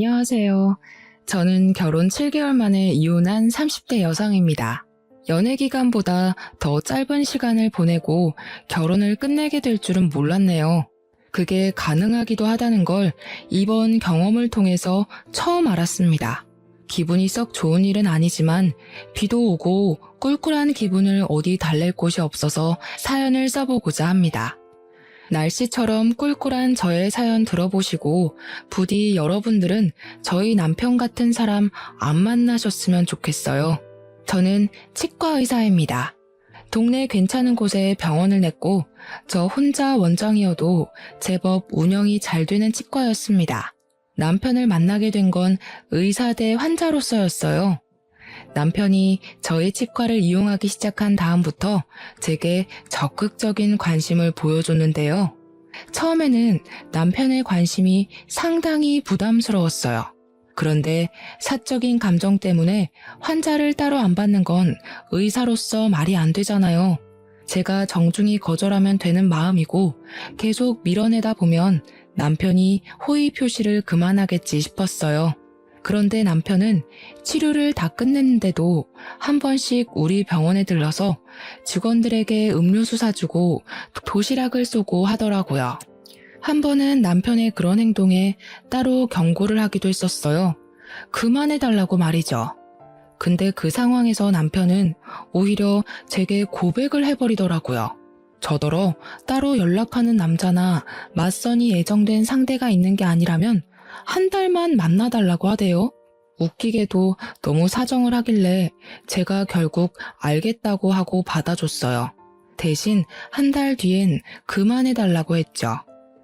안녕하세요. 저는 결혼 7개월 만에 이혼한 30대 여성입니다. 연애 기간보다 더 짧은 시간을 보내고 결혼을 끝내게 될 줄은 몰랐네요. 그게 가능하기도 하다는 걸 이번 경험을 통해서 처음 알았습니다. 기분이 썩 좋은 일은 아니지만 비도 오고 꿀꿀한 기분을 어디 달랠 곳이 없어서 사연을 써보고자 합니다. 날씨처럼 꿀꿀한 저의 사연 들어보시고 부디 여러분들은 저희 남편 같은 사람 안 만나셨으면 좋겠어요. 저는 치과 의사입니다. 동네 괜찮은 곳에 병원을 냈고 저 혼자 원장이어도 제법 운영이 잘 되는 치과였습니다. 남편을 만나게 된 건 의사 대 환자로서였어요. 남편이 저희 치과를 이용하기 시작한 다음부터 제게 적극적인 관심을 보여줬는데요. 처음에는 남편의 관심이 상당히 부담스러웠어요. 그런데 사적인 감정 때문에 환자를 따로 안 받는 건 의사로서 말이 안 되잖아요. 제가 정중히 거절하면 되는 마음이고 계속 밀어내다 보면 남편이 호의 표시를 그만하겠지 싶었어요. 그런데 남편은 치료를 다 끝냈는데도 한 번씩 우리 병원에 들러서 직원들에게 음료수 사주고 도시락을 쏘고 하더라고요. 한 번은 남편의 그런 행동에 따로 경고를 하기도 했었어요. 그만해달라고 말이죠. 근데 그 상황에서 남편은 오히려 제게 고백을 해버리더라고요. 저더러 따로 연락하는 남자나 맞선이 예정된 상대가 있는 게 아니라면 한 달만 만나달라고 하대요. 웃기게도 너무 사정을 하길래 제가 결국 알겠다고 하고 받아줬어요. 대신 한 달 뒤엔 그만해달라고 했죠.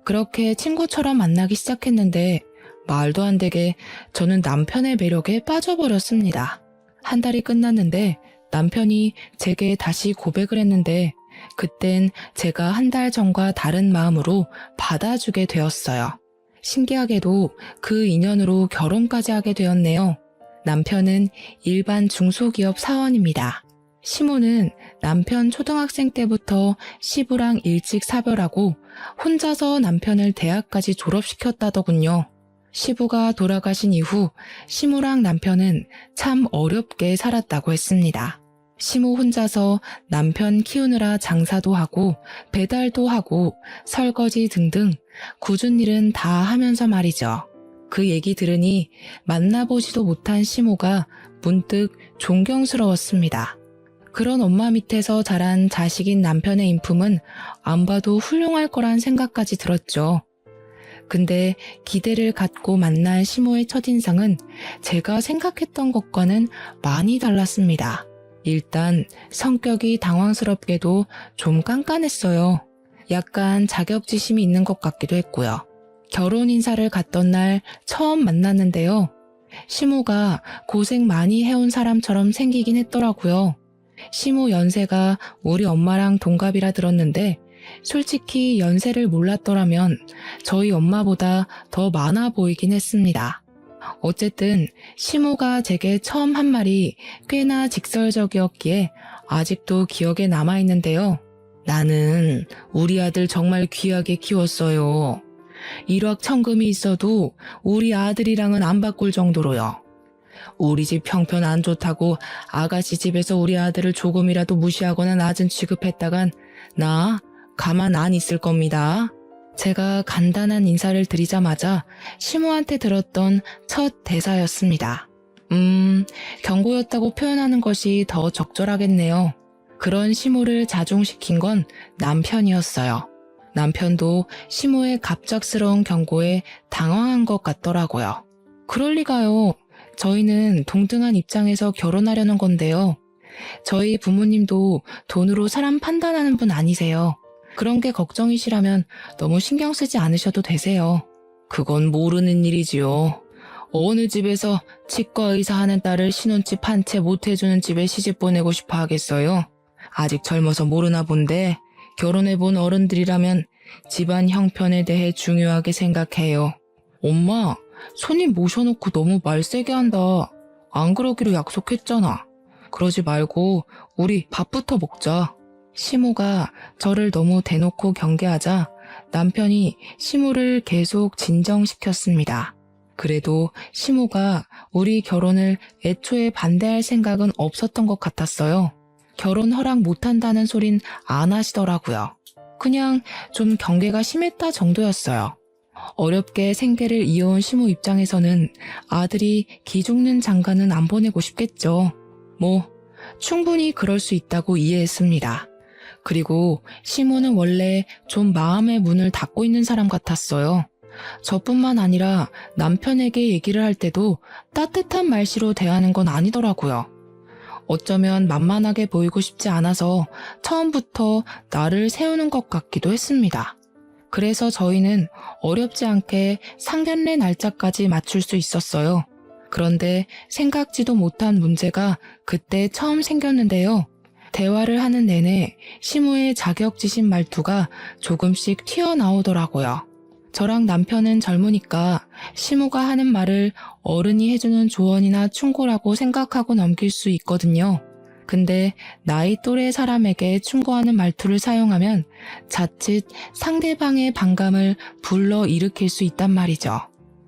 그렇게 친구처럼 만나기 시작했는데 말도 안 되게 저는 남편의 매력에 빠져버렸습니다. 한 달이 끝났는데 남편이 제게 다시 고백을 했는데 그땐 제가 한 달 전과 다른 마음으로 받아주게 되었어요. 신기하게도 그 인연으로 결혼까지 하게 되었네요. 남편은 일반 중소기업 사원입니다. 시모는 남편 초등학생 때부터 시부랑 일찍 사별하고 혼자서 남편을 대학까지 졸업시켰다더군요. 시부가 돌아가신 이후 시모랑 남편은 참 어렵게 살았다고 했습니다. 시모 혼자서 남편 키우느라 장사도 하고 배달도 하고 설거지 등등 굳은 일은 다 하면서 말이죠. 그 얘기 들으니 만나보지도 못한 시모가 문득 존경스러웠습니다. 그런 엄마 밑에서 자란 자식인 남편의 인품은 안 봐도 훌륭할 거란 생각까지 들었죠. 근데 기대를 갖고 만난 시모의 첫인상은 제가 생각했던 것과는 많이 달랐습니다. 일단 성격이 당황스럽게도 좀 깐깐했어요. 약간 자격지심이 있는 것 같기도 했고요. 결혼 인사를 갔던 날 처음 만났는데요. 시모가 고생 많이 해온 사람처럼 생기긴 했더라고요. 시모 연세가 우리 엄마랑 동갑이라 들었는데 솔직히 연세를 몰랐더라면 저희 엄마보다 더 많아 보이긴 했습니다. 어쨌든 시모가 제게 처음 한 말이 꽤나 직설적이었기에 아직도 기억에 남아있는데요. 나는 우리 아들 정말 귀하게 키웠어요. 일확천금이 있어도 우리 아들이랑은 안 바꿀 정도로요. 우리 집 형편 안 좋다고 아가씨 집에서 우리 아들을 조금이라도 무시하거나 낮은 취급했다간 나 가만 안 있을 겁니다. 제가 간단한 인사를 드리자마자 시모한테 들었던 첫 대사였습니다. 경고였다고 표현하는 것이 더 적절하겠네요. 그런 시모를 자중시킨 건 남편이었어요. 남편도 시모의 갑작스러운 경고에 당황한 것 같더라고요. 그럴 리가요. 저희는 동등한 입장에서 결혼하려는 건데요. 저희 부모님도 돈으로 사람 판단하는 분 아니세요. 그런 게 걱정이시라면 너무 신경 쓰지 않으셔도 되세요. 그건 모르는 일이지요. 어느 집에서 치과 의사 하는 딸을 신혼집 한 채 못 해주는 집에 시집 보내고 싶어 하겠어요? 아직 젊어서 모르나 본데 결혼해본 어른들이라면 집안 형편에 대해 중요하게 생각해요. 엄마, 손님 모셔놓고 너무 말 세게 한다. 안 그러기로 약속했잖아. 그러지 말고 우리 밥부터 먹자. 시모가 저를 너무 대놓고 경계하자 남편이 시모를 계속 진정시켰습니다. 그래도 시모가 우리 결혼을 애초에 반대할 생각은 없었던 것 같았어요. 결혼 허락 못한다는 소린 안 하시더라고요. 그냥 좀 경계가 심했다 정도였어요. 어렵게 생계를 이어온 시모 입장에서는 아들이 기죽는 장가는 안 보내고 싶겠죠. 충분히 그럴 수 있다고 이해했습니다. 그리고 시모는 원래 좀 마음의 문을 닫고 있는 사람 같았어요. 저뿐만 아니라 남편에게 얘기를 할 때도 따뜻한 말씨로 대하는 건 아니더라고요. 어쩌면 만만하게 보이고 싶지 않아서 처음부터 나를 세우는 것 같기도 했습니다. 그래서 저희는 어렵지 않게 상견례 날짜까지 맞출 수 있었어요. 그런데 생각지도 못한 문제가 그때 처음 생겼는데요. 대화를 하는 내내 시모의 자격지심 말투가 조금씩 튀어나오더라고요. 저랑 남편은 젊으니까 시모가 하는 말을 어른이 해주는 조언이나 충고라고 생각하고 넘길 수 있거든요. 근데 나이 또래 사람에게 충고하는 말투를 사용하면 자칫 상대방의 반감을 불러일으킬 수 있단 말이죠.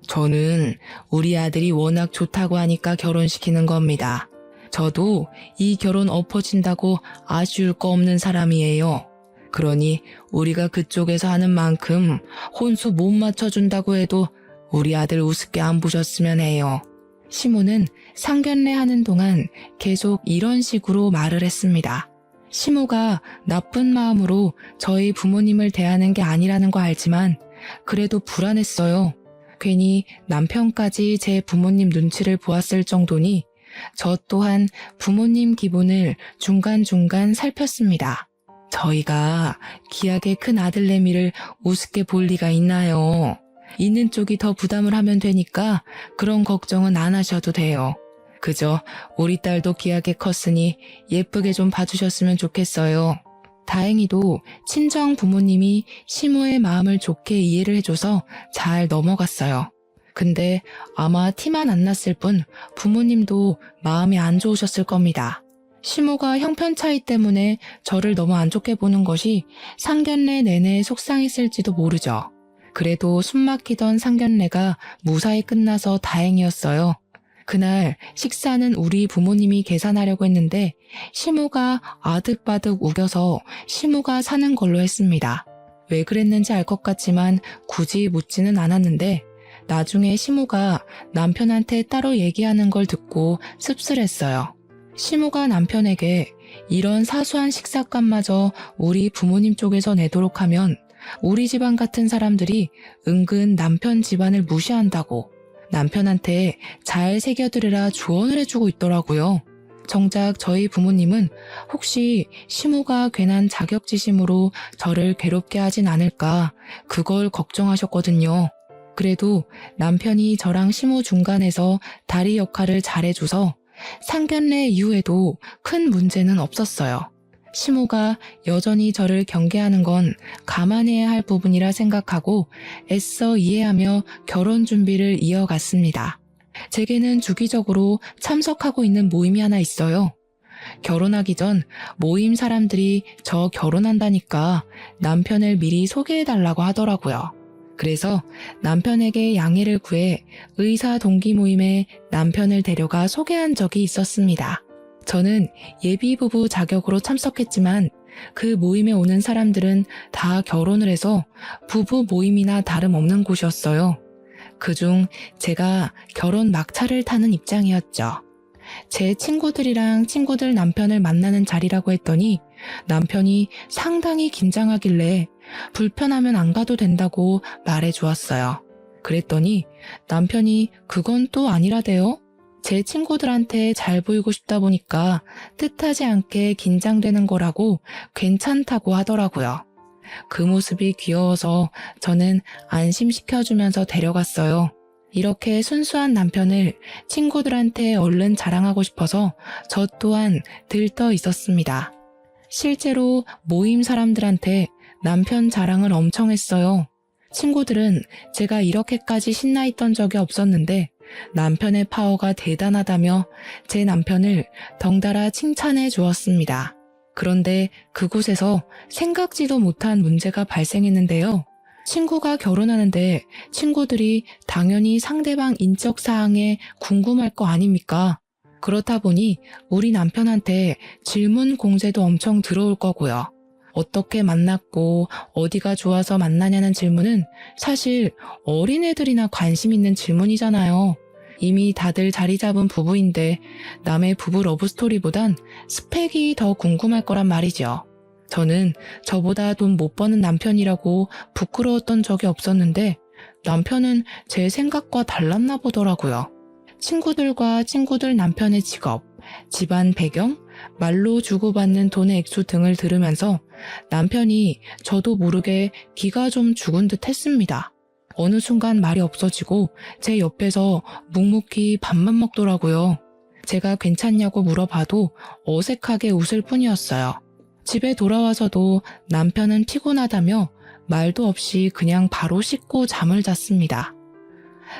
저는 우리 아들이 워낙 좋다고 하니까 결혼시키는 겁니다. 저도 이 결혼 엎어진다고 아쉬울 거 없는 사람이에요. 그러니 우리가 그쪽에서 하는 만큼 혼수 못 맞춰준다고 해도 우리 아들 우습게 안 보셨으면 해요. 시모는 상견례 하는 동안 계속 이런 식으로 말을 했습니다. 시모가 나쁜 마음으로 저희 부모님을 대하는 게 아니라는 거 알지만 그래도 불안했어요. 괜히 남편까지 제 부모님 눈치를 보았을 정도니 저 또한 부모님 기분을 중간중간 살폈습니다. 저희가 기하게 큰 아들내미를 우습게 볼 리가 있나요? 있는 쪽이 더 부담을 하면 되니까 그런 걱정은 안 하셔도 돼요. 그저 우리 딸도 기하게 컸으니 예쁘게 좀 봐주셨으면 좋겠어요. 다행히도 친정 부모님이 시모의 마음을 좋게 이해를 해줘서 잘 넘어갔어요. 근데 아마 티만 안 났을 뿐 부모님도 마음이 안 좋으셨을 겁니다. 시모가 형편 차이 때문에 저를 너무 안 좋게 보는 것이 상견례 내내 속상했을지도 모르죠. 그래도 숨막히던 상견례가 무사히 끝나서 다행이었어요. 그날 식사는 우리 부모님이 계산하려고 했는데 시모가 아득바득 우겨서 시모가 사는 걸로 했습니다. 왜 그랬는지 알 것 같지만 굳이 묻지는 않았는데 나중에 시모가 남편한테 따로 얘기하는 걸 듣고 씁쓸했어요. 시모가 남편에게 이런 사소한 식사값마저 우리 부모님 쪽에서 내도록 하면 우리 집안 같은 사람들이 은근 남편 집안을 무시한다고 남편한테 잘 새겨들으라 조언을 해주고 있더라고요. 정작 저희 부모님은 혹시 시모가 괜한 자격지심으로 저를 괴롭게 하진 않을까 그걸 걱정하셨거든요. 그래도 남편이 저랑 시모 중간에서 다리 역할을 잘해줘서 상견례 이후에도 큰 문제는 없었어요. 시모가 여전히 저를 경계하는 건 감안해야 할 부분이라 생각하고 애써 이해하며 결혼 준비를 이어갔습니다. 제게는 주기적으로 참석하고 있는 모임이 하나 있어요. 결혼하기 전 모임 사람들이 저 결혼한다니까 남편을 미리 소개해달라고 하더라고요. 그래서 남편에게 양해를 구해 의사 동기 모임에 남편을 데려가 소개한 적이 있었습니다. 저는 예비부부 자격으로 참석했지만 그 모임에 오는 사람들은 다 결혼을 해서 부부 모임이나 다름없는 곳이었어요. 그중 제가 결혼 막차를 타는 입장이었죠. 제 친구들이랑 친구들 남편을 만나는 자리라고 했더니 남편이 상당히 긴장하길래 불편하면 안 가도 된다고 말해 주었어요. 그랬더니 남편이 그건 또 아니라대요. 제 친구들한테 잘 보이고 싶다 보니까 뜻하지 않게 긴장되는 거라고 괜찮다고 하더라고요. 그 모습이 귀여워서 저는 안심시켜주면서 데려갔어요. 이렇게 순수한 남편을 친구들한테 얼른 자랑하고 싶어서 저 또한 들떠 있었습니다. 실제로 모임 사람들한테 남편 자랑을 엄청 했어요. 친구들은 제가 이렇게까지 신나 있던 적이 없었는데 남편의 파워가 대단하다며 제 남편을 덩달아 칭찬해 주었습니다. 그런데 그곳에서 생각지도 못한 문제가 발생했는데요. 친구가 결혼하는데 친구들이 당연히 상대방 인적 사항에 궁금할 거 아닙니까? 그렇다 보니 우리 남편한테 질문 공세도 엄청 들어올 거고요. 어떻게 만났고 어디가 좋아서 만나냐는 질문은 사실 어린애들이나 관심 있는 질문이잖아요. 이미 다들 자리 잡은 부부인데 남의 부부 러브스토리보단 스펙이 더 궁금할 거란 말이죠. 저는 저보다 돈 못 버는 남편이라고 부끄러웠던 적이 없었는데 남편은 제 생각과 달랐나 보더라고요. 친구들과 친구들 남편의 직업, 집안 배경, 말로 주고받는 돈의 액수 등을 들으면서 남편이 저도 모르게 기가 좀 죽은 듯 했습니다. 어느 순간 말이 없어지고 제 옆에서 묵묵히 밥만 먹더라고요. 제가 괜찮냐고 물어봐도 어색하게 웃을 뿐이었어요. 집에 돌아와서도 남편은 피곤하다며 말도 없이 그냥 바로 씻고 잠을 잤습니다.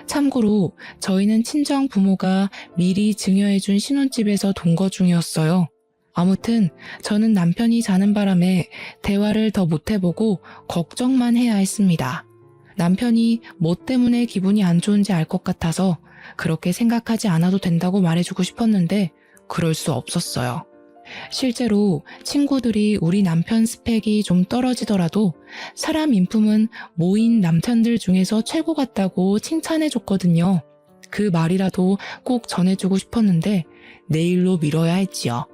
참고로 저희는 친정 부모가 미리 증여해준 신혼집에서 동거 중이었어요. 아무튼 저는 남편이 자는 바람에 대화를 더 못해보고 걱정만 해야 했습니다. 남편이 뭐 때문에 기분이 안 좋은지 알 것 같아서 그렇게 생각하지 않아도 된다고 말해주고 싶었는데 그럴 수 없었어요. 실제로 친구들이 우리 남편 스펙이 좀 떨어지더라도 사람 인품은 모인 남편들 중에서 최고 같다고 칭찬해줬거든요. 그 말이라도 꼭 전해주고 싶었는데 내일로 미뤄야 했지요.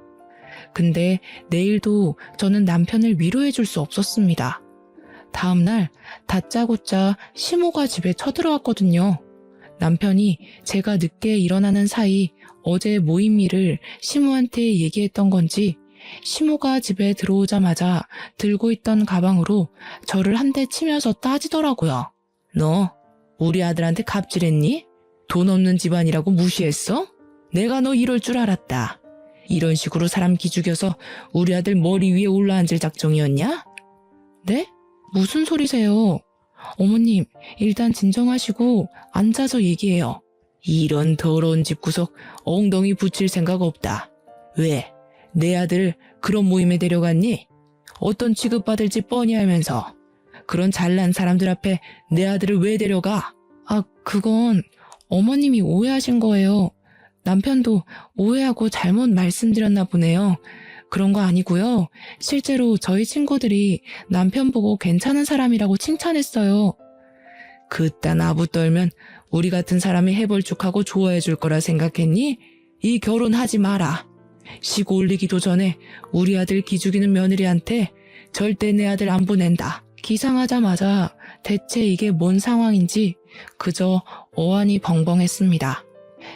근데 내일도 저는 남편을 위로해줄 수 없었습니다. 다음날 다짜고짜 시모가 집에 쳐들어왔거든요. 남편이 제가 늦게 일어나는 사이 어제 모임 일을 시모한테 얘기했던 건지 시모가 집에 들어오자마자 들고 있던 가방으로 저를 한 대 치면서 따지더라고요. 너 우리 아들한테 갑질했니? 돈 없는 집안이라고 무시했어? 내가 너 이럴 줄 알았다. 이런 식으로 사람 기죽여서 우리 아들 머리 위에 올라앉을 작정이었냐? 네? 무슨 소리세요? 어머님, 일단 진정하시고 앉아서 얘기해요. 이런 더러운 집구석 엉덩이 붙일 생각 없다. 왜? 내 아들 그런 모임에 데려갔니? 어떤 취급받을지 뻔히 알면서 그런 잘난 사람들 앞에 내 아들을 왜 데려가? 아, 그건 어머님이 오해하신 거예요. 남편도 오해하고 잘못 말씀드렸나 보네요. 그런 거 아니고요. 실제로 저희 친구들이 남편 보고 괜찮은 사람이라고 칭찬했어요. 그딴 아부 떨면 우리 같은 사람이 해볼쭉하고 좋아해 줄 거라 생각했니? 이 결혼하지 마라. 시고 올리기도 전에 우리 아들 기죽이는 며느리한테 절대 내 아들 안 보낸다. 기상하자마자 대체 이게 뭔 상황인지 그저 어안이 벙벙했습니다.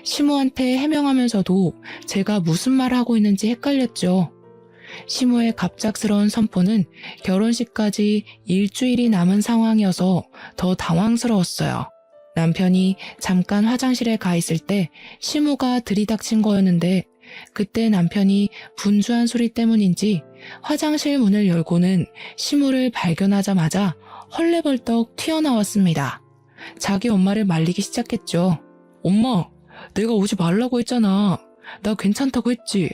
시모한테 해명하면서도 제가 무슨 말을 하고 있는지 헷갈렸죠. 시모의 갑작스러운 선포는 결혼식까지 일주일이 남은 상황이어서 더 당황스러웠어요. 남편이 잠깐 화장실에 가 있을 때 시모가 들이닥친 거였는데 그때 남편이 분주한 소리 때문인지 화장실 문을 열고는 시모를 발견하자마자 헐레벌떡 튀어나왔습니다. 자기 엄마를 말리기 시작했죠. 엄마, 내가 오지 말라고 했잖아. 나 괜찮다고 했지.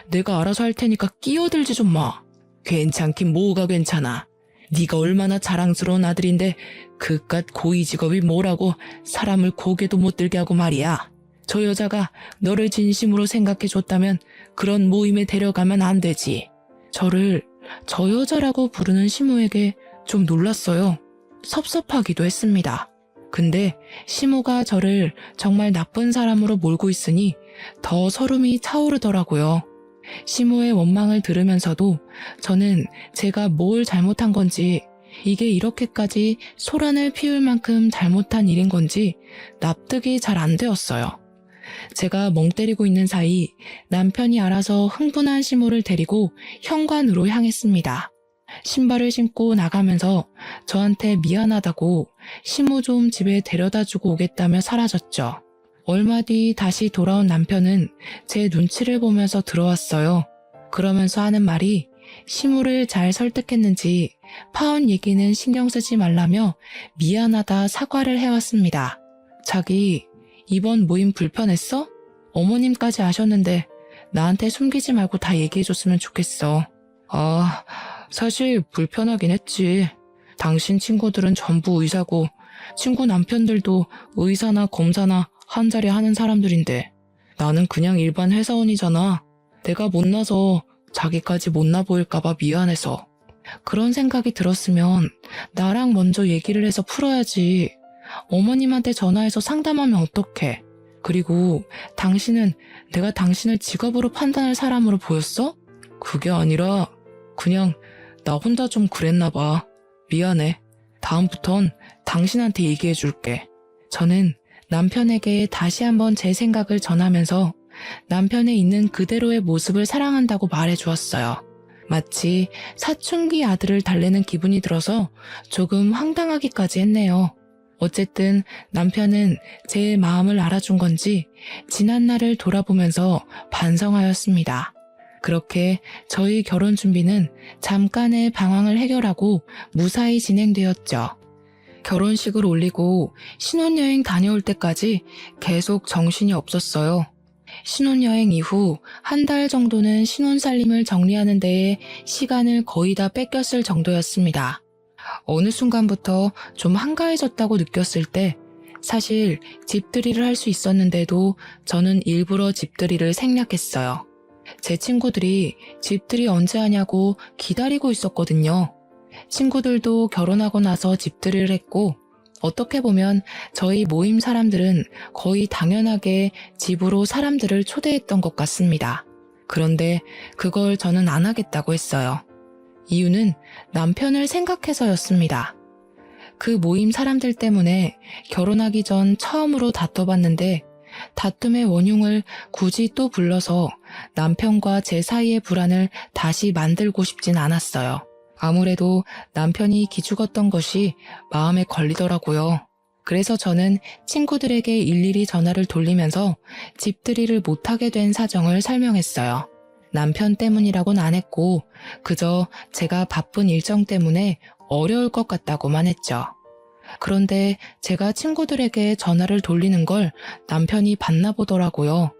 내가 알아서 할 테니까 끼어들지 좀 마. 괜찮긴 뭐가 괜찮아. 네가 얼마나 자랑스러운 아들인데 그깟 고위 직업이 뭐라고 사람을 고개도 못 들게 하고 말이야. 저 여자가 너를 진심으로 생각해줬다면 그런 모임에 데려가면 안 되지. 저를 저 여자라고 부르는 시모에게 좀 놀랐어요. 섭섭하기도 했습니다. 근데 시모가 저를 정말 나쁜 사람으로 몰고 있으니 더 서름이 차오르더라고요. 시모의 원망을 들으면서도 저는 제가 뭘 잘못한 건지, 이게 이렇게까지 소란을 피울 만큼 잘못한 일인 건지 납득이 잘 안 되었어요. 제가 멍 때리고 있는 사이 남편이 알아서 흥분한 시모를 데리고 현관으로 향했습니다. 신발을 신고 나가면서 저한테 미안하다고 시모 좀 집에 데려다주고 오겠다며 사라졌죠. 얼마 뒤 다시 돌아온 남편은 제 눈치를 보면서 들어왔어요. 그러면서 하는 말이 시모를 잘 설득했는지 파혼 얘기는 신경 쓰지 말라며 미안하다 사과를 해왔습니다. 자기 이번 모임 불편했어? 어머님까지 아셨는데 나한테 숨기지 말고 다 얘기해줬으면 좋겠어. 아, 사실 불편하긴 했지. 당신 친구들은 전부 의사고 친구 남편들도 의사나 검사나 한 자리 하는 사람들인데 나는 그냥 일반 회사원이잖아. 내가 못나서 자기까지 못나 보일까봐 미안해서. 그런 생각이 들었으면 나랑 먼저 얘기를 해서 풀어야지. 어머님한테 전화해서 상담하면 어떡해. 그리고 당신은 내가 당신을 직업으로 판단할 사람으로 보였어? 그게 아니라 그냥 나 혼자 좀 그랬나 봐. 미안해. 다음부턴 당신한테 얘기해 줄게. 저는 남편에게 다시 한번 제 생각을 전하면서 남편의 있는 그대로의 모습을 사랑한다고 말해 주었어요. 마치 사춘기 아들을 달래는 기분이 들어서 조금 황당하기까지 했네요. 어쨌든 남편은 제 마음을 알아준 건지 지난 날을 돌아보면서 반성하였습니다. 그렇게 저희 결혼 준비는 잠깐의 방황을 해결하고 무사히 진행되었죠. 결혼식을 올리고 신혼여행 다녀올 때까지 계속 정신이 없었어요. 신혼여행 이후 한 달 정도는 신혼살림을 정리하는 데에 시간을 거의 다 뺏겼을 정도였습니다. 어느 순간부터 좀 한가해졌다고 느꼈을 때 사실 집들이를 할 수 있었는데도 저는 일부러 집들이를 생략했어요. 제 친구들이 집들이 언제 하냐고 기다리고 있었거든요. 친구들도 결혼하고 나서 집들이를 했고 어떻게 보면 저희 모임 사람들은 거의 당연하게 집으로 사람들을 초대했던 것 같습니다. 그런데 그걸 저는 안 하겠다고 했어요. 이유는 남편을 생각해서였습니다. 그 모임 사람들 때문에 결혼하기 전 처음으로 다퉈봤는데 다툼의 원흉을 굳이 또 불러서 남편과 제 사이의 불안을 다시 만들고 싶진 않았어요. 아무래도 남편이 기죽었던 것이 마음에 걸리더라고요. 그래서 저는 친구들에게 일일이 전화를 돌리면서 집들이를 못하게 된 사정을 설명했어요. 남편 때문이라고는 안 했고 그저 제가 바쁜 일정 때문에 어려울 것 같다고만 했죠. 그런데 제가 친구들에게 전화를 돌리는 걸 남편이 봤나 보더라고요.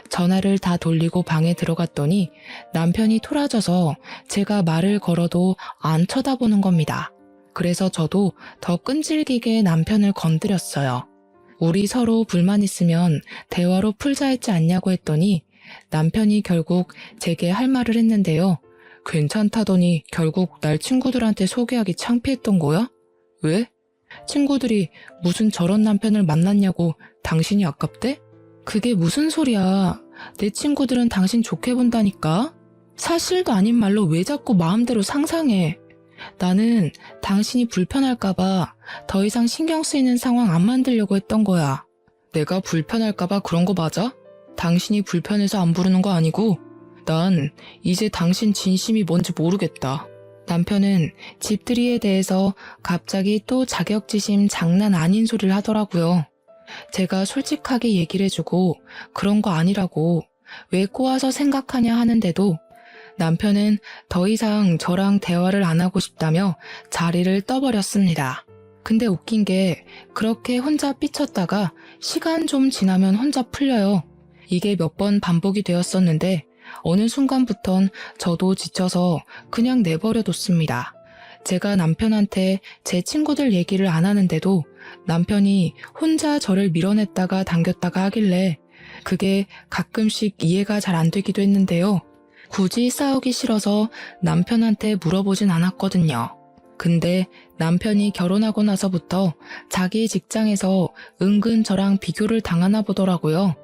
전화를 다 돌리고 방에 들어갔더니 남편이 토라져서 제가 말을 걸어도 안 쳐다보는 겁니다. 그래서 저도 더 끈질기게 남편을 건드렸어요. 우리 서로 불만 있으면 대화로 풀자 했지 않냐고 했더니 남편이 결국 제게 할 말을 했는데요. 괜찮다더니 결국 날 친구들한테 소개하기 창피했던 거야? 왜? 친구들이 무슨 저런 남편을 만났냐고 당신이 아깝대? 그게 무슨 소리야. 내 친구들은 당신 좋게 본다니까? 사실도 아닌 말로 왜 자꾸 마음대로 상상해. 나는 당신이 불편할까봐 더 이상 신경 쓰이는 상황 안 만들려고 했던 거야. 내가 불편할까봐 그런 거 맞아? 당신이 불편해서 안 부르는 거 아니고 난 이제 당신 진심이 뭔지 모르겠다. 남편은 집들이에 대해서 갑자기 또 자격지심 장난 아닌 소리를 하더라고요. 제가 솔직하게 얘기를 해주고 그런 거 아니라고 왜 꼬아서 생각하냐 하는데도 남편은 더 이상 저랑 대화를 안 하고 싶다며 자리를 떠버렸습니다. 근데 웃긴 게 그렇게 혼자 삐쳤다가 시간 좀 지나면 혼자 풀려요. 이게 몇 번 반복이 되었었는데 어느 순간부턴 저도 지쳐서 그냥 내버려뒀습니다. 제가 남편한테 제 친구들 얘기를 안 하는데도 남편이 혼자 저를 밀어냈다가 당겼다가 하길래 그게 가끔씩 이해가 잘 안 되기도 했는데요. 굳이 싸우기 싫어서 남편한테 물어보진 않았거든요. 근데 남편이 결혼하고 나서부터 자기 직장에서 은근 저랑 비교를 당하나 보더라고요.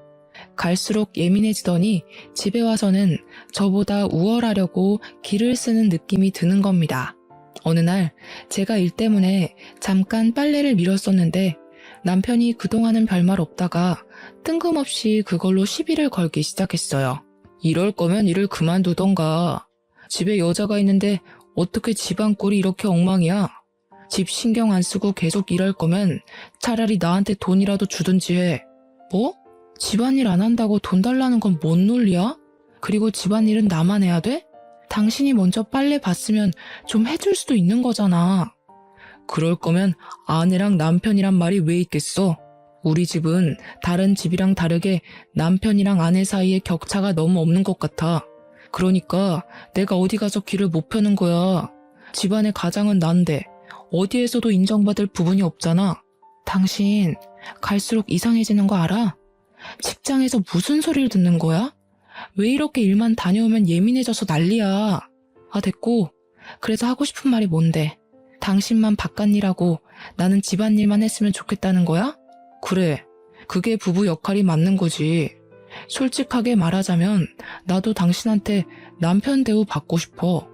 갈수록 예민해지더니 집에 와서는 저보다 우월하려고 기를 쓰는 느낌이 드는 겁니다. 어느 날 제가 일 때문에 잠깐 빨래를 밀었었는데 남편이 그동안은 별말 없다가 뜬금없이 그걸로 시비를 걸기 시작했어요. 이럴 거면 일을 그만두던가. 집에 여자가 있는데 어떻게 집안 꼴이 이렇게 엉망이야? 집 신경 안 쓰고 계속 일할 거면 차라리 나한테 돈이라도 주든지 해. 뭐? 집안일 안 한다고 돈 달라는 건 뭔 논리야? 그리고 집안일은 나만 해야 돼? 당신이 먼저 빨래 봤으면 좀 해줄 수도 있는 거잖아. 그럴 거면 아내랑 남편이란 말이 왜 있겠어? 우리 집은 다른 집이랑 다르게 남편이랑 아내 사이에 격차가 너무 없는 것 같아. 그러니까 내가 어디 가서 길을 못 펴는 거야. 집안의 가장은 난데 어디에서도 인정받을 부분이 없잖아. 당신 갈수록 이상해지는 거 알아? 직장에서 무슨 소리를 듣는 거야? 왜 이렇게 일만 다녀오면 예민해져서 난리야. 아, 됐고. 그래서 하고 싶은 말이 뭔데? 당신만 바깥일하고 나는 집안일만 했으면 좋겠다는 거야? 그래. 그게 부부 역할이 맞는 거지. 솔직하게 말하자면 나도 당신한테 남편 대우 받고 싶어.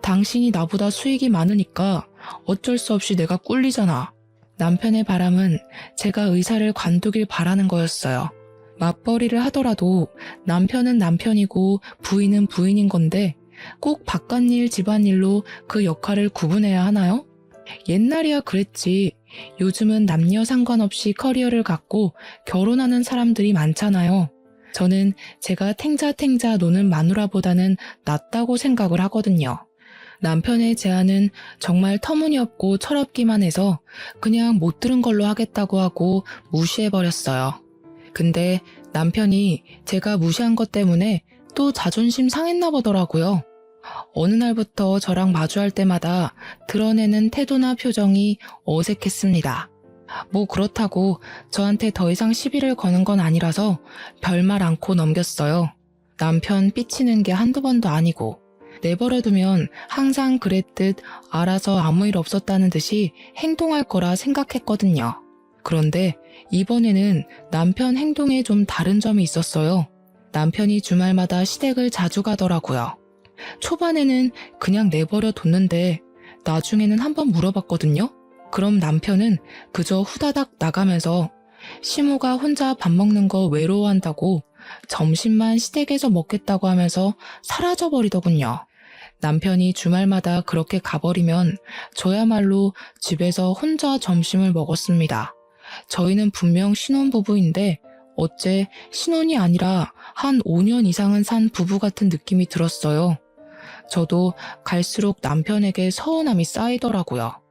당신이 나보다 수익이 많으니까 어쩔 수 없이 내가 꿀리잖아. 남편의 바람은 제가 의사를 관두길 바라는 거였어요. 맞벌이를 하더라도 남편은 남편이고 부인은 부인인 건데 꼭 바깥일 집안일로 그 역할을 구분해야 하나요? 옛날이야 그랬지. 요즘은 남녀 상관없이 커리어를 갖고 결혼하는 사람들이 많잖아요. 저는 제가 탱자탱자 노는 마누라보다는 낫다고 생각을 하거든요. 남편의 제안은 정말 터무니없고 철없기만 해서 그냥 못 들은 걸로 하겠다고 하고 무시해버렸어요. 근데 남편이 제가 무시한 것 때문에 또 자존심 상했나 보더라고요. 어느 날부터 저랑 마주할 때마다 드러내는 태도나 표정이 어색했습니다. 뭐 그렇다고 저한테 더 이상 시비를 거는 건 아니라서 별말 않고 넘겼어요. 남편 삐치는 게 한두 번도 아니고 내버려두면 항상 그랬듯 알아서 아무 일 없었다는 듯이 행동할 거라 생각했거든요. 그런데 이번에는 남편 행동에 좀 다른 점이 있었어요. 남편이 주말마다 시댁을 자주 가더라고요. 초반에는 그냥 내버려 뒀는데 나중에는 한번 물어봤거든요. 그럼 남편은 그저 후다닥 나가면서 시모가 혼자 밥 먹는 거 외로워한다고 점심만 시댁에서 먹겠다고 하면서 사라져버리더군요. 남편이 주말마다 그렇게 가버리면 저야말로 집에서 혼자 점심을 먹었습니다. 저희는 분명 신혼부부인데 어째 신혼이 아니라 한 5년 이상은 산 부부 같은 느낌이 들었어요. 저도 갈수록 남편에게 서운함이 쌓이더라고요.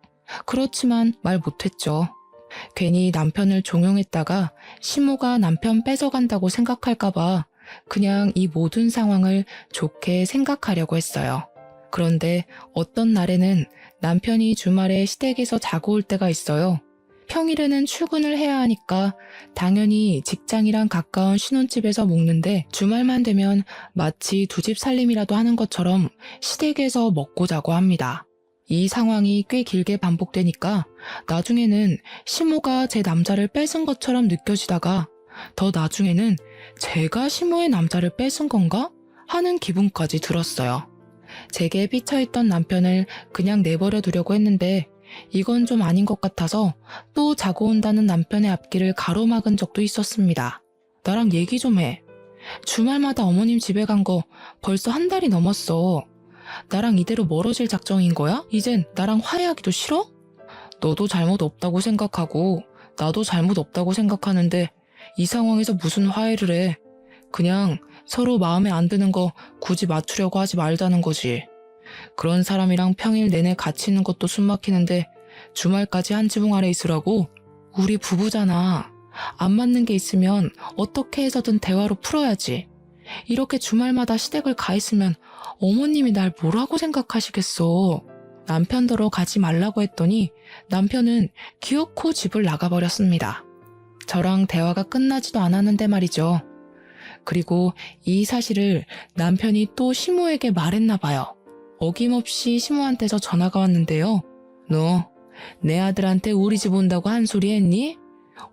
그렇지만 말 못했죠. 괜히 남편을 종용했다가 시모가 남편 뺏어간다고 생각할까봐 그냥 이 모든 상황을 좋게 생각하려고 했어요. 그런데 어떤 날에는 남편이 주말에 시댁에서 자고 올 때가 있어요. 평일에는 출근을 해야 하니까 당연히 직장이랑 가까운 신혼집에서 먹는데 주말만 되면 마치 두 집 살림이라도 하는 것처럼 시댁에서 먹고 자고 합니다. 이 상황이 꽤 길게 반복되니까 나중에는 시모가 제 남자를 뺏은 것처럼 느껴지다가 더 나중에는 제가 시모의 남자를 뺏은 건가? 하는 기분까지 들었어요. 제게 삐쳐있던 남편을 그냥 내버려 두려고 했는데 이건 좀 아닌 것 같아서 또 자고 온다는 남편의 앞길을 가로막은 적도 있었습니다. 나랑 얘기 좀 해. 주말마다 어머님 집에 간 거 벌써 한 달이 넘었어. 나랑 이대로 멀어질 작정인 거야? 이젠 나랑 화해하기도 싫어? 너도 잘못 없다고 생각하고 나도 잘못 없다고 생각하는데 이 상황에서 무슨 화해를 해. 그냥 서로 마음에 안 드는 거 굳이 맞추려고 하지 말자는 거지. 그런 사람이랑 평일 내내 같이 있는 것도 숨막히는데 주말까지 한 지붕 아래 있으라고? 우리 부부잖아. 안 맞는 게 있으면 어떻게 해서든 대화로 풀어야지. 이렇게 주말마다 시댁을 가 있으면 어머님이 날 뭐라고 생각하시겠어. 남편더러 가지 말라고 했더니 남편은 기어코 집을 나가버렸습니다. 저랑 대화가 끝나지도 않았는데 말이죠. 그리고 이 사실을 남편이 또 시모에게 말했나 봐요. 어김없이 시모한테서 전화가 왔는데요. 너 내 아들한테 우리 집 온다고 한 소리 했니?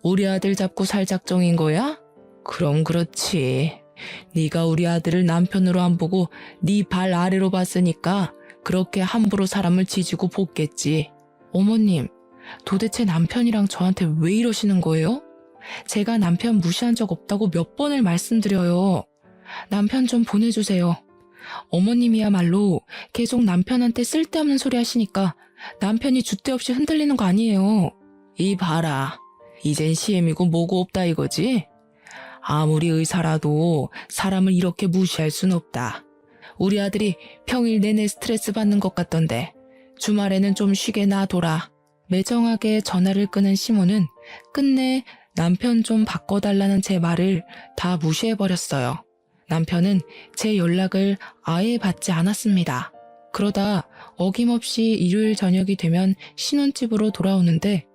우리 아들 잡고 살 작정인 거야? 그럼 그렇지. 네가 우리 아들을 남편으로 안 보고 네 발 아래로 봤으니까 그렇게 함부로 사람을 지지고 볶겠지. 어머님, 도대체 남편이랑 저한테 왜 이러시는 거예요? 제가 남편 무시한 적 없다고 몇 번을 말씀드려요. 남편 좀 보내주세요. 어머님이야말로 계속 남편한테 쓸데없는 소리 하시니까 남편이 줏대 없이 흔들리는 거 아니에요. 이 봐라. 이젠 시엠이고 뭐고 없다 이거지? 아무리 의사라도 사람을 이렇게 무시할 순 없다. 우리 아들이 평일 내내 스트레스 받는 것 같던데 주말에는 좀 쉬게 놔둬라. 매정하게 전화를 끄는 시모는 끝내 남편 좀 바꿔달라는 제 말을 다 무시해버렸어요. 남편은 제 연락을 아예 받지 않았습니다. 그러다 어김없이 일요일 저녁이 되면 신혼집으로 돌아오는데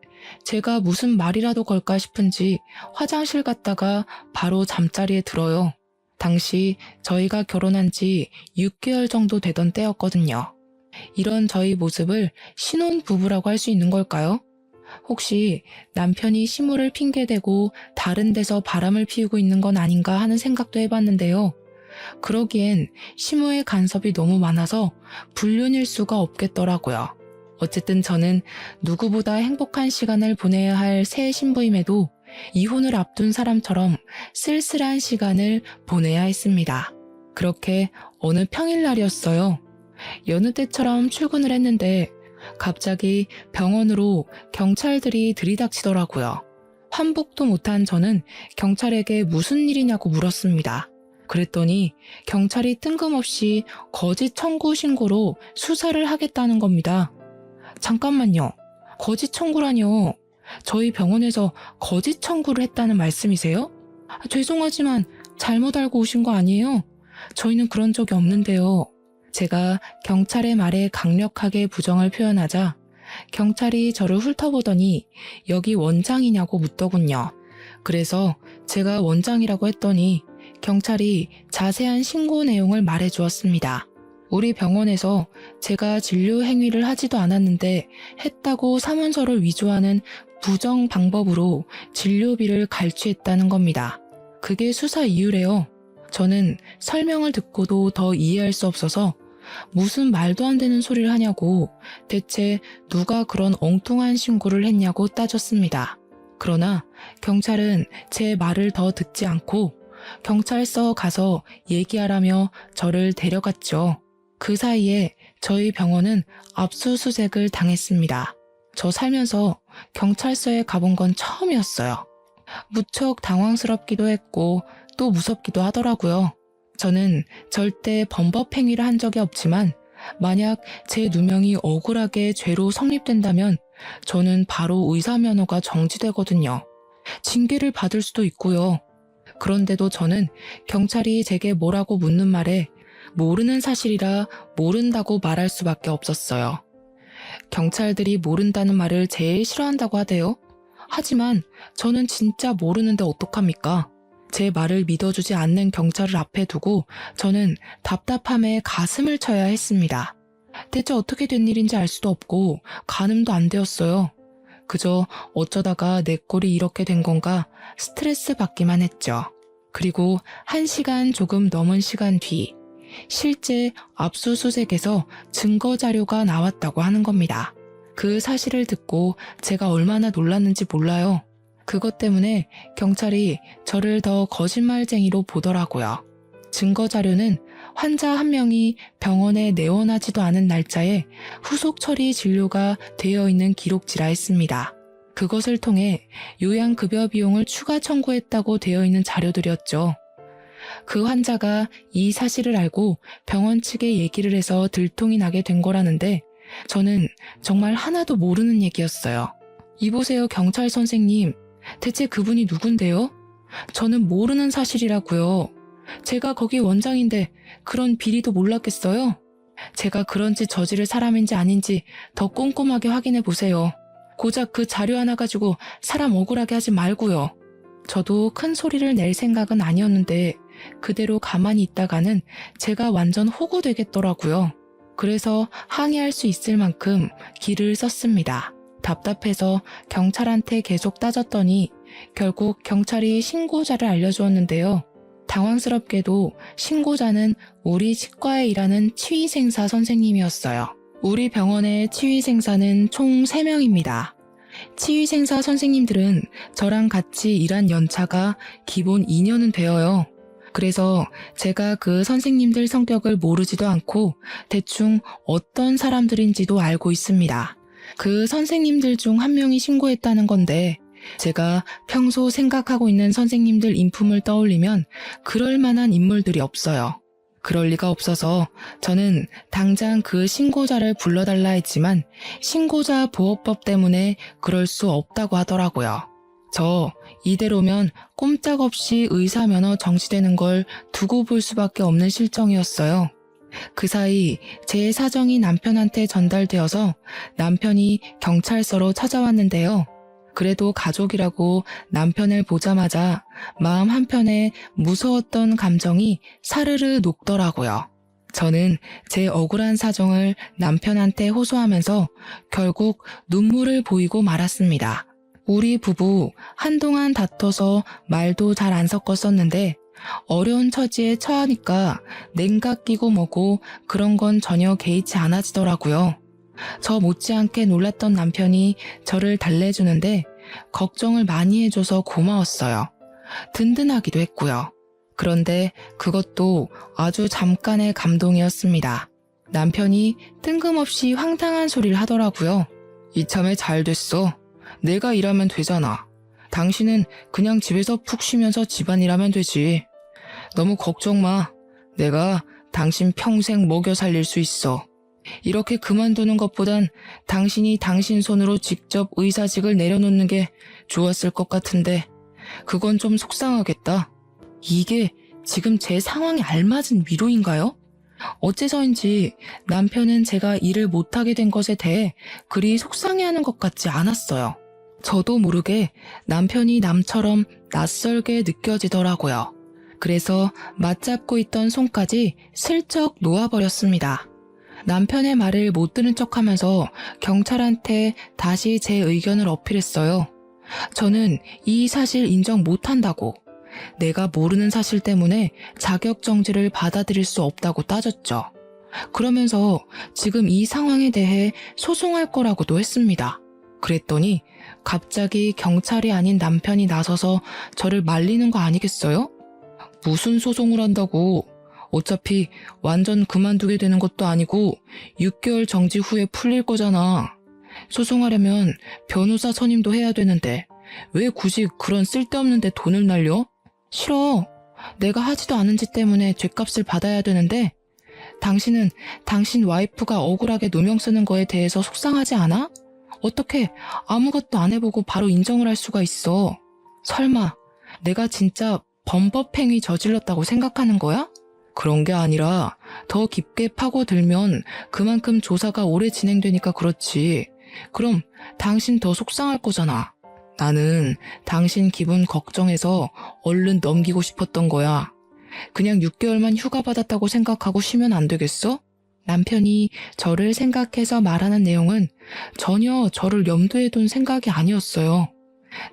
제가 무슨 말이라도 걸까 싶은지 화장실 갔다가 바로 잠자리에 들어요. 당시 저희가 결혼한 지 6개월 정도 되던 때였거든요. 이런 저희 모습을 신혼부부라고 할 수 있는 걸까요? 혹시 남편이 시무를 핑계대고 다른 데서 바람을 피우고 있는 건 아닌가 하는 생각도 해봤는데요. 그러기엔 시무의 간섭이 너무 많아서 불륜일 수가 없겠더라고요. 어쨌든 저는 누구보다 행복한 시간을 보내야 할 새 신부임에도 이혼을 앞둔 사람처럼 쓸쓸한 시간을 보내야 했습니다. 그렇게 어느 평일날이었어요. 여느 때처럼 출근을 했는데 갑자기 병원으로 경찰들이 들이닥치더라고요. 환복도 못한 저는 경찰에게 무슨 일이냐고 물었습니다. 그랬더니 경찰이 뜬금없이 거짓 청구 신고로 수사를 하겠다는 겁니다. 잠깐만요. 거짓 청구라뇨. 저희 병원에서 거짓 청구를 했다는 말씀이세요? 죄송하지만 잘못 알고 오신 거 아니에요? 저희는 그런 적이 없는데요. 제가 경찰의 말에 강력하게 부정을 표현하자 경찰이 저를 훑어보더니 여기 원장이냐고 묻더군요. 그래서 제가 원장이라고 했더니 경찰이 자세한 신고 내용을 말해주었습니다. 우리 병원에서 제가 진료 행위를 하지도 않았는데 했다고 사문서를 위조하는 부정 방법으로 진료비를 갈취했다는 겁니다. 그게 수사 이유래요. 저는 설명을 듣고도 더 이해할 수 없어서 무슨 말도 안 되는 소리를 하냐고 대체 누가 그런 엉뚱한 신고를 했냐고 따졌습니다. 그러나 경찰은 제 말을 더 듣지 않고 경찰서 가서 얘기하라며 저를 데려갔죠. 그 사이에 저희 병원은 압수수색을 당했습니다. 저 살면서 경찰서에 가본 건 처음이었어요. 무척 당황스럽기도 했고 또 무섭기도 하더라고요. 저는 절대 범법 행위를 한 적이 없지만 만약 제 누명이 억울하게 죄로 성립된다면 저는 바로 의사면허가 정지되거든요. 징계를 받을 수도 있고요. 그런데도 저는 경찰이 제게 뭐라고 묻는 말에 모르는 사실이라 모른다고 말할 수밖에 없었어요. 경찰들이 모른다는 말을 제일 싫어한다고 하대요. 하지만 저는 진짜 모르는데 어떡합니까? 제 말을 믿어주지 않는 경찰을 앞에 두고 저는 답답함에 가슴을 쳐야 했습니다. 대체 어떻게 된 일인지 알 수도 없고 가늠도 안 되었어요. 그저 어쩌다가 내 꼴이 이렇게 된 건가 스트레스 받기만 했죠. 그리고 1시간 조금 넘은 시간 뒤 실제 압수수색에서 증거 자료가 나왔다고 하는 겁니다. 그 사실을 듣고 제가 얼마나 놀랐는지 몰라요. 그것 때문에 경찰이 저를 더 거짓말쟁이로 보더라고요. 증거 자료는 환자 한 명이 병원에 내원하지도 않은 날짜에 후속 처리 진료가 되어 있는 기록지라 했습니다. 그것을 통해 요양급여 비용을 추가 청구했다고 되어 있는 자료들이었죠. 그 환자가 이 사실을 알고 병원 측에 얘기를 해서 들통이 나게 된 거라는데 저는 정말 하나도 모르는 얘기였어요. 이보세요, 경찰 선생님. 대체 그분이 누군데요? 저는 모르는 사실이라고요. 제가 거기 원장인데 그런 비리도 몰랐겠어요? 제가 그런 짓 저지를 사람인지 아닌지 더 꼼꼼하게 확인해 보세요. 고작 그 자료 하나 가지고 사람 억울하게 하지 말고요. 저도 큰 소리를 낼 생각은 아니었는데 그대로 가만히 있다가는 제가 완전 호구되겠더라고요. 그래서 항의할 수 있을 만큼 기를 썼습니다. 답답해서 경찰한테 계속 따졌더니 결국 경찰이 신고자를 알려주었는데요. 당황스럽게도 신고자는 우리 치과에 일하는 치위생사 선생님이었어요. 우리 병원의 치위생사는 총 3명입니다. 치위생사 선생님들은 저랑 같이 일한 연차가 기본 2년은 되어요. 그래서 제가 그 선생님들 성격을 모르지도 않고 대충 어떤 사람들인지도 알고 있습니다. 그 선생님들 중 한 명이 신고했다는 건데 제가 평소 생각하고 있는 선생님들 인품을 떠올리면 그럴 만한 인물들이 없어요. 그럴 리가 없어서 저는 당장 그 신고자를 불러달라 했지만 신고자 보호법 때문에 그럴 수 없다고 하더라고요. 저 이대로면 꼼짝없이 의사면허 정지되는 걸 두고 볼 수밖에 없는 실정이었어요. 그 사이 제 사정이 남편한테 전달되어서 남편이 경찰서로 찾아왔는데요. 그래도 가족이라고 남편을 보자마자 마음 한편에 무서웠던 감정이 사르르 녹더라고요. 저는 제 억울한 사정을 남편한테 호소하면서 결국 눈물을 보이고 말았습니다. 우리 부부 한동안 다퉈서 말도 잘 안 섞었었는데 어려운 처지에 처하니까 냉각 끼고 뭐고 그런 건 전혀 개의치 않아지더라고요. 저 못지않게 놀랐던 남편이 저를 달래주는데 걱정을 많이 해줘서 고마웠어요. 든든하기도 했고요. 그런데 그것도 아주 잠깐의 감동이었습니다. 남편이 뜬금없이 황당한 소리를 하더라고요. 이참에 잘 됐어. 내가 일하면 되잖아. 당신은 그냥 집에서 푹 쉬면서 집안일 하면 되지. 너무 걱정 마. 내가 당신 평생 먹여 살릴 수 있어. 이렇게 그만두는 것보단 당신이 당신 손으로 직접 의사직을 내려놓는 게 좋았을 것 같은데 그건 좀 속상하겠다. 이게 지금 제 상황에 알맞은 위로인가요? 어째서인지 남편은 제가 일을 못하게 된 것에 대해 그리 속상해하는 것 같지 않았어요. 저도 모르게 남편이 남처럼 낯설게 느껴지더라고요. 그래서 맞잡고 있던 손까지 슬쩍 놓아버렸습니다. 남편의 말을 못 들은 척하면서 경찰한테 다시 제 의견을 어필했어요. 저는 이 사실 인정 못한다고, 내가 모르는 사실 때문에 자격정지를 받아들일 수 없다고 따졌죠. 그러면서 지금 이 상황에 대해 소송할 거라고도 했습니다. 그랬더니 갑자기 경찰이 아닌 남편이 나서서 저를 말리는 거 아니겠어요? 무슨 소송을 한다고. 어차피 완전 그만두게 되는 것도 아니고 6개월 정지 후에 풀릴 거잖아. 소송하려면 변호사 선임도 해야 되는데 왜 굳이 그런 쓸데없는 데 돈을 날려? 싫어. 내가 하지도 않은 짓 때문에 죗값을 받아야 되는데 당신은 당신 와이프가 억울하게 누명 쓰는 거에 대해서 속상하지 않아? 어떻게 아무것도 안 해보고 바로 인정을 할 수가 있어? 설마 내가 진짜 범법행위 저질렀다고 생각하는 거야? 그런 게 아니라 더 깊게 파고들면 그만큼 조사가 오래 진행되니까 그렇지. 그럼 당신 더 속상할 거잖아. 나는 당신 기분 걱정해서 얼른 넘기고 싶었던 거야. 그냥 6개월만 휴가 받았다고 생각하고 쉬면 안 되겠어? 남편이 저를 생각해서 말하는 내용은 전혀 저를 염두에 둔 생각이 아니었어요.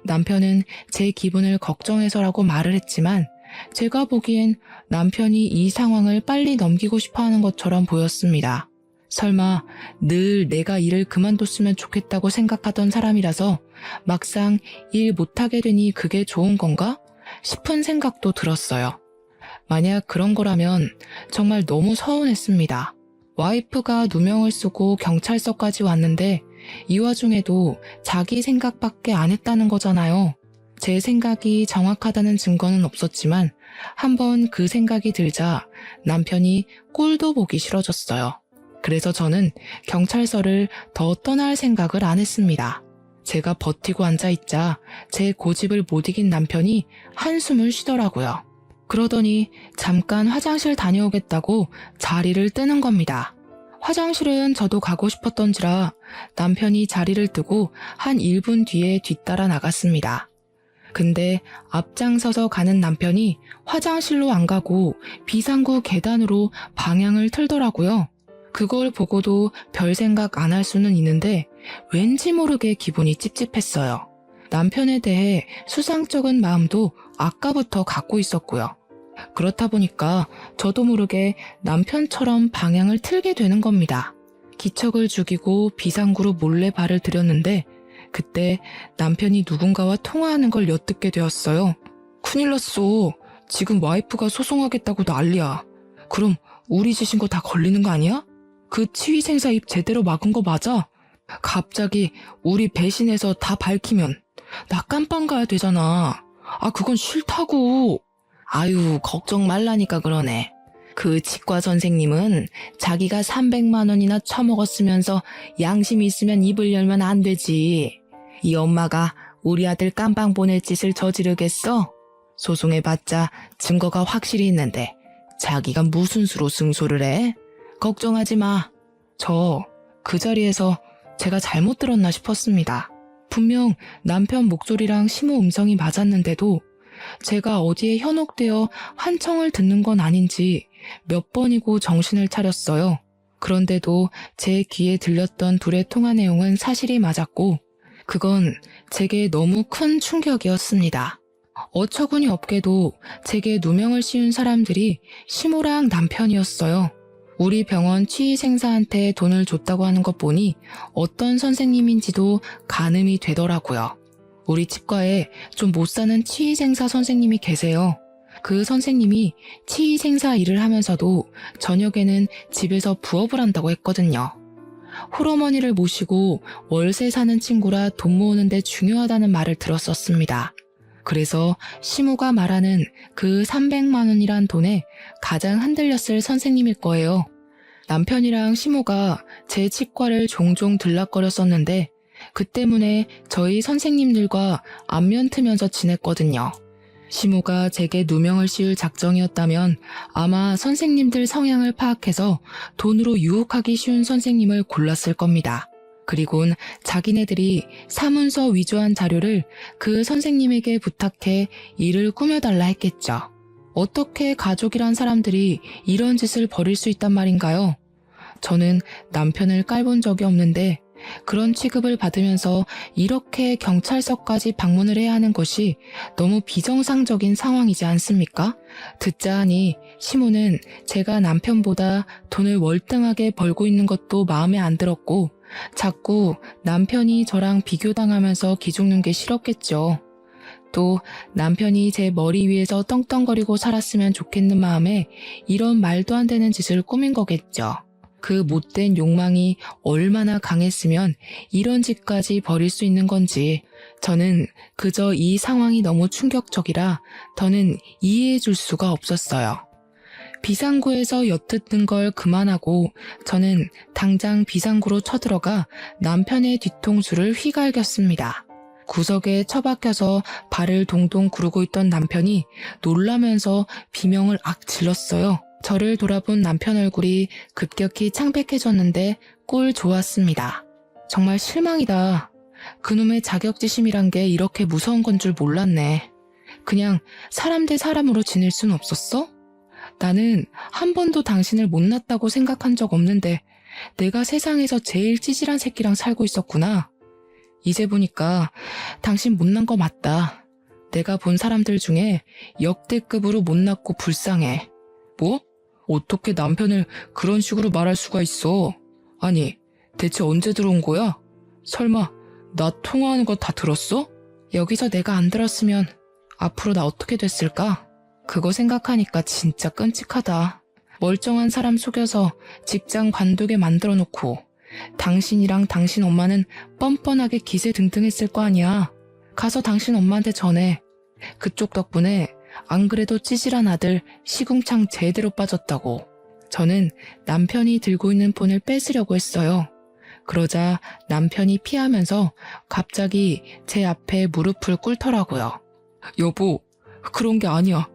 남편은 제 기분을 걱정해서라고 말을 했지만 제가 보기엔 남편이 이 상황을 빨리 넘기고 싶어하는 것처럼 보였습니다. 설마 늘 내가 일을 그만뒀으면 좋겠다고 생각하던 사람이라서 막상 일 못하게 되니 그게 좋은 건가 싶은 생각도 들었어요. 만약 그런 거라면 정말 너무 서운했습니다. 와이프가 누명을 쓰고 경찰서까지 왔는데 이 와중에도 자기 생각밖에 안 했다는 거잖아요. 제 생각이 정확하다는 증거는 없었지만 한번 그 생각이 들자 남편이 꼴도 보기 싫어졌어요. 그래서 저는 경찰서를 더 떠날 생각을 안 했습니다. 제가 버티고 앉아있자 제 고집을 못 이긴 남편이 한숨을 쉬더라고요. 그러더니 잠깐 화장실 다녀오겠다고 자리를 뜨는 겁니다. 화장실은 저도 가고 싶었던지라 남편이 자리를 뜨고 한 1분 뒤에 뒤따라 나갔습니다. 근데 앞장서서 가는 남편이 화장실로 안 가고 비상구 계단으로 방향을 틀더라고요. 그걸 보고도 별 생각 안 할 수는 있는데 왠지 모르게 기분이 찝찝했어요. 남편에 대해 수상쩍은 마음도 아까부터 갖고 있었고요. 그렇다 보니까 저도 모르게 남편처럼 방향을 틀게 되는 겁니다. 기척을 죽이고 비상구로 몰래 발을 들였는데 그때 남편이 누군가와 통화하는 걸 엿듣게 되었어요. 큰일 났어. 지금 와이프가 소송하겠다고 난리야. 그럼 우리 짓인 거 다 걸리는 거 아니야? 그 치위생사 입 제대로 막은 거 맞아? 갑자기 우리 배신해서 다 밝히면 나 깜빵 가야 되잖아. 아, 그건 싫다고. 아유, 걱정 말라니까 그러네. 그 치과 선생님은 자기가 300만 원이나 처먹었으면서 양심 있으면 입을 열면 안 되지. 이 엄마가 우리 아들 깜빵 보낼 짓을 저지르겠어? 소송해봤자 증거가 확실히 있는데 자기가 무슨 수로 승소를 해? 걱정하지 마. 저 그 자리에서 제가 잘못 들었나 싶었습니다. 분명 남편 목소리랑 시모 음성이 맞았는데도 제가 어디에 현혹되어 환청을 듣는 건 아닌지 몇 번이고 정신을 차렸어요. 그런데도 제 귀에 들렸던 둘의 통화 내용은 사실이 맞았고 그건 제게 너무 큰 충격이었습니다. 어처구니 없게도 제게 누명을 씌운 사람들이 시모랑 남편이었어요. 우리 병원 치의생사한테 돈을 줬다고 하는 것 보니 어떤 선생님인지도 가늠이 되더라고요. 우리 치과에 좀 못 사는 치의생사 선생님이 계세요. 그 선생님이 치의생사 일을 하면서도 저녁에는 집에서 부업을 한다고 했거든요. 홀어머니를 모시고 월세 사는 친구라 돈 모으는데 중요하다는 말을 들었었습니다. 그래서 시모가 말하는 그 300만 원이란 돈에 가장 흔들렸을 선생님일 거예요. 남편이랑 시모가 제 치과를 종종 들락거렸었는데 그 때문에 저희 선생님들과 안면 트면서 지냈거든요. 시모가 제게 누명을 씌울 작정이었다면 아마 선생님들 성향을 파악해서 돈으로 유혹하기 쉬운 선생님을 골랐을 겁니다. 그리곤 자기네들이 사문서 위조한 자료를 그 선생님에게 부탁해 일을 꾸며달라 했겠죠. 어떻게 가족이란 사람들이 이런 짓을 벌일 수 있단 말인가요? 저는 남편을 깔본 적이 없는데 그런 취급을 받으면서 이렇게 경찰서까지 방문을 해야 하는 것이 너무 비정상적인 상황이지 않습니까? 듣자 하니 시모는 제가 남편보다 돈을 월등하게 벌고 있는 것도 마음에 안 들었고 자꾸 남편이 저랑 비교당하면서 기죽는 게 싫었겠죠. 또 남편이 제 머리 위에서 떵떵거리고 살았으면 좋겠는 마음에 이런 말도 안 되는 짓을 꾸민 거겠죠. 그 못된 욕망이 얼마나 강했으면 이런 짓까지 벌일 수 있는 건지 저는 그저 이 상황이 너무 충격적이라 더는 이해해 줄 수가 없었어요. 비상구에서 엿듣는 걸 그만하고 저는 당장 비상구로 쳐들어가 남편의 뒤통수를 휘갈겼습니다. 구석에 처박혀서 발을 동동 구르고 있던 남편이 놀라면서 비명을 악 질렀어요. 저를 돌아본 남편 얼굴이 급격히 창백해졌는데 꼴 좋았습니다. 정말 실망이다. 그놈의 자격지심이란 게 이렇게 무서운 건 줄 몰랐네. 그냥 사람 대 사람으로 지낼 순 없었어? 나는 한 번도 당신을 못났다고 생각한 적 없는데 내가 세상에서 제일 찌질한 새끼랑 살고 있었구나. 이제 보니까 당신 못난 거 맞다. 내가 본 사람들 중에 역대급으로 못났고 불쌍해. 뭐? 어떻게 남편을 그런 식으로 말할 수가 있어? 아니, 대체 언제 들어온 거야? 설마 나 통화하는 거 다 들었어? 여기서 내가 안 들었으면 앞으로 나 어떻게 됐을까? 그거 생각하니까 진짜 끔찍하다. 멀쩡한 사람 속여서 직장 관두게 만들어 놓고 당신이랑 당신 엄마는 뻔뻔하게 기세등등했을 거 아니야. 가서 당신 엄마한테 전해. 그쪽 덕분에 안 그래도 찌질한 아들 시궁창 제대로 빠졌다고. 저는 남편이 들고 있는 폰을 뺏으려고 했어요. 그러자 남편이 피하면서 갑자기 제 앞에 무릎을 꿇더라고요. 여보, 그런 게 아니야.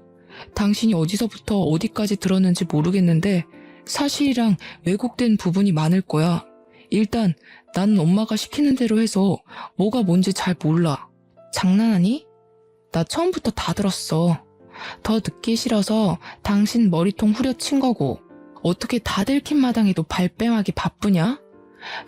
당신이 어디서부터 어디까지 들었는지 모르겠는데 사실이랑 왜곡된 부분이 많을 거야. 일단 나는 엄마가 시키는 대로 해서 뭐가 뭔지 잘 몰라. 장난하니? 나 처음부터 다 들었어. 더 듣기 싫어서 당신 머리통 후려친 거고 어떻게 다 들킨 마당에도 발뺌하기 바쁘냐?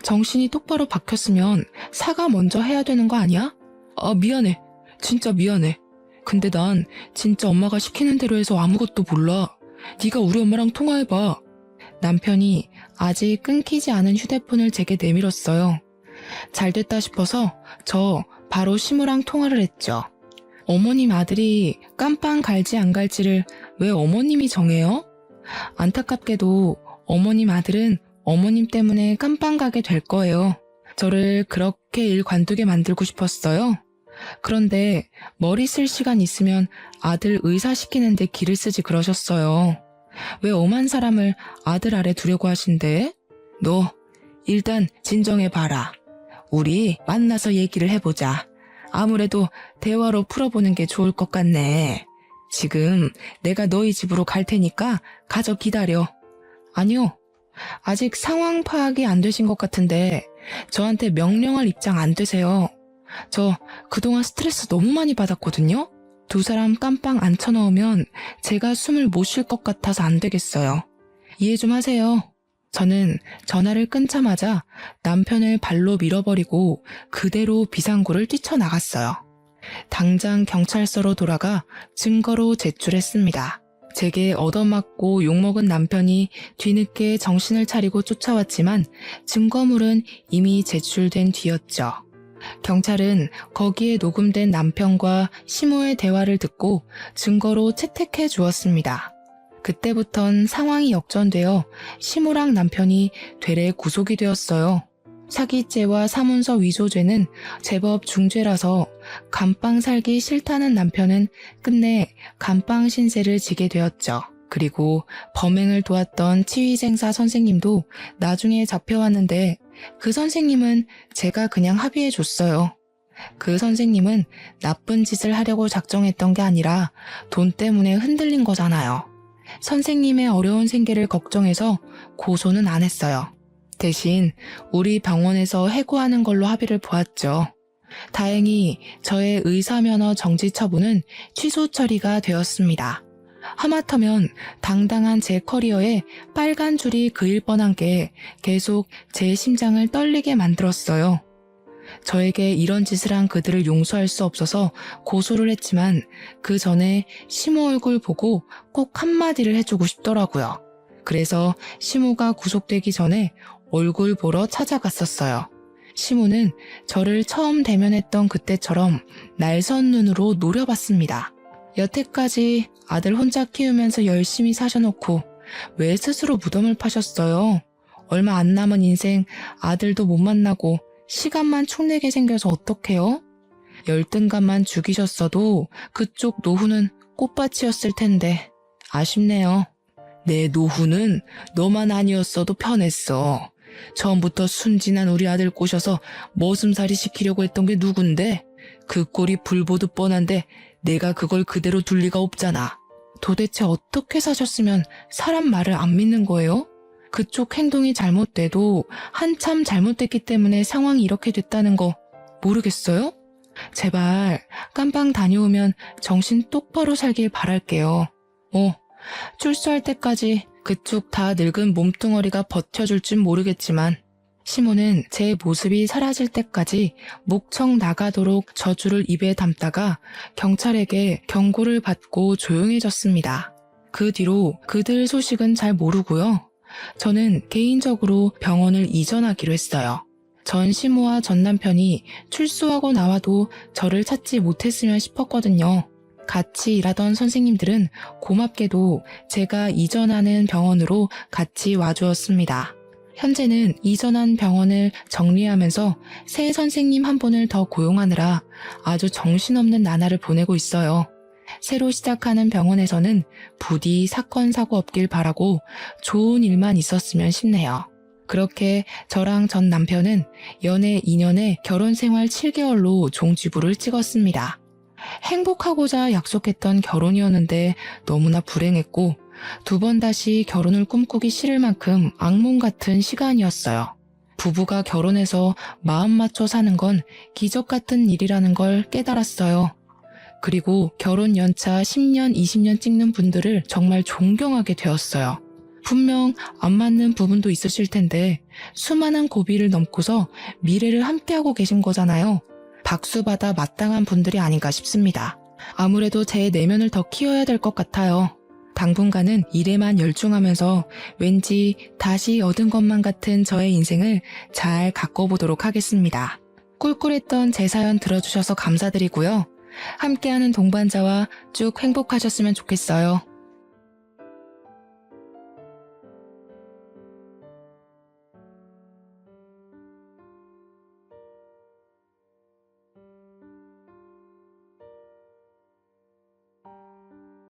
정신이 똑바로 박혔으면 사과 먼저 해야 되는 거 아니야? 아, 미안해. 진짜 미안해. 근데 난 진짜 엄마가 시키는 대로 해서 아무것도 몰라. 네가 우리 엄마랑 통화해봐. 남편이 아직 끊기지 않은 휴대폰을 제게 내밀었어요. 잘 됐다 싶어서 저 바로 시무랑 통화를 했죠. 어머님 아들이 깜빵 갈지 안 갈지를 왜 어머님이 정해요? 안타깝게도 어머님 아들은 어머님 때문에 깜빵 가게 될 거예요. 저를 그렇게 일 관두게 만들고 싶었어요. 그런데 머리 쓸 시간 있으면 아들 의사시키는데 기를 쓰지 그러셨어요. 왜 엄한 사람을 아들 아래 두려고 하신대? 너 일단 진정해봐라. 우리 만나서 얘기를 해보자. 아무래도 대화로 풀어보는 게 좋을 것 같네. 지금 내가 너희 집으로 갈 테니까 가서 기다려. 아니요. 아직 상황 파악이 안 되신 것 같은데 저한테 명령할 입장 안 되세요. 저 그동안 스트레스 너무 많이 받았거든요. 두 사람 깜빵 앉혀놓으면 제가 숨을 못 쉴 것 같아서 안 되겠어요. 이해 좀 하세요. 저는 전화를 끊자마자 남편을 발로 밀어버리고 그대로 비상구를 뛰쳐나갔어요. 당장 경찰서로 돌아가 증거로 제출했습니다. 제게 얻어맞고 욕먹은 남편이 뒤늦게 정신을 차리고 쫓아왔지만 증거물은 이미 제출된 뒤였죠. 경찰은 거기에 녹음된 남편과 시모의 대화를 듣고 증거로 채택해 주었습니다. 그때부턴 상황이 역전되어 시모랑 남편이 되레 구속이 되었어요. 사기죄와 사문서 위조죄는 제법 중죄라서 감방 살기 싫다는 남편은 끝내 감방 신세를 지게 되었죠. 그리고 범행을 도왔던 치위생사 선생님도 나중에 잡혀왔는데 그 선생님은 제가 그냥 합의해 줬어요. 그 선생님은 나쁜 짓을 하려고 작정했던 게 아니라 돈 때문에 흔들린 거잖아요. 선생님의 어려운 생계를 걱정해서 고소는 안 했어요. 대신 우리 병원에서 해고하는 걸로 합의를 보았죠. 다행히 저의 의사면허 정지 처분은 취소 처리가 되었습니다. 하마터면 당당한 제 커리어에 빨간 줄이 그일 뻔한 게 계속 제 심장을 떨리게 만들었어요. 저에게 이런 짓을 한 그들을 용서할 수 없어서 고소를 했지만 그 전에 시모 얼굴 보고 꼭 한마디를 해주고 싶더라고요. 그래서 시모가 구속되기 전에 얼굴 보러 찾아갔었어요. 시모는 저를 처음 대면했던 그때처럼 날선 눈으로 노려봤습니다. 여태까지 아들 혼자 키우면서 열심히 사셔놓고 왜 스스로 무덤을 파셨어요? 얼마 안 남은 인생 아들도 못 만나고 시간만 축내게 생겨서 어떡해요? 열등감만 죽이셨어도 그쪽 노후는 꽃밭이었을 텐데 아쉽네요. 내 노후는 너만 아니었어도 편했어. 처음부터 순진한 우리 아들 꼬셔서 머슴살이 시키려고 했던 게 누군데? 그 꼴이 불보듯 뻔한데 내가 그걸 그대로 둘 리가 없잖아. 도대체 어떻게 사셨으면 사람 말을 안 믿는 거예요? 그쪽 행동이 잘못돼도 한참 잘못됐기 때문에 상황이 이렇게 됐다는 거 모르겠어요? 제발 깜빵 다녀오면 정신 똑바로 살길 바랄게요. 출소할 때까지 그쪽 다 늙은 몸뚱어리가 버텨줄 줄 모르겠지만 시모는 제 모습이 사라질 때까지 목청 나가도록 저주를 입에 담다가 경찰에게 경고를 받고 조용해졌습니다. 그 뒤로 그들 소식은 잘 모르고요. 저는 개인적으로 병원을 이전하기로 했어요. 전 시모와 전 남편이 출소하고 나와도 저를 찾지 못했으면 싶었거든요. 같이 일하던 선생님들은 고맙게도 제가 이전하는 병원으로 같이 와주었습니다. 현재는 이전한 병원을 정리하면서 새 선생님 한 분을 더 고용하느라 아주 정신없는 나날을 보내고 있어요. 새로 시작하는 병원에서는 부디 사건 사고 없길 바라고 좋은 일만 있었으면 싶네요. 그렇게 저랑 전 남편은 연애 2년에 결혼 생활 7개월로 종지부를 찍었습니다. 행복하고자 약속했던 결혼이었는데 너무나 불행했고 2번 다시 결혼을 꿈꾸기 싫을 만큼 악몽 같은 시간이었어요. 부부가 결혼해서 마음 맞춰 사는 건 기적 같은 일이라는 걸 깨달았어요. 그리고 결혼 연차 10년, 20년 찍는 분들을 정말 존경하게 되었어요. 분명 안 맞는 부분도 있으실 텐데 수많은 고비를 넘고서 미래를 함께하고 계신 거잖아요. 박수받아 마땅한 분들이 아닌가 싶습니다. 아무래도 제 내면을 더 키워야 될 것 같아요. 당분간은 일에만 열중하면서 왠지 다시 얻은 것만 같은 저의 인생을 잘 가꿔보도록 하겠습니다. 꿀꿀했던 제 사연 들어주셔서 감사드리고요. 함께하는 동반자와 쭉 행복하셨으면 좋겠어요.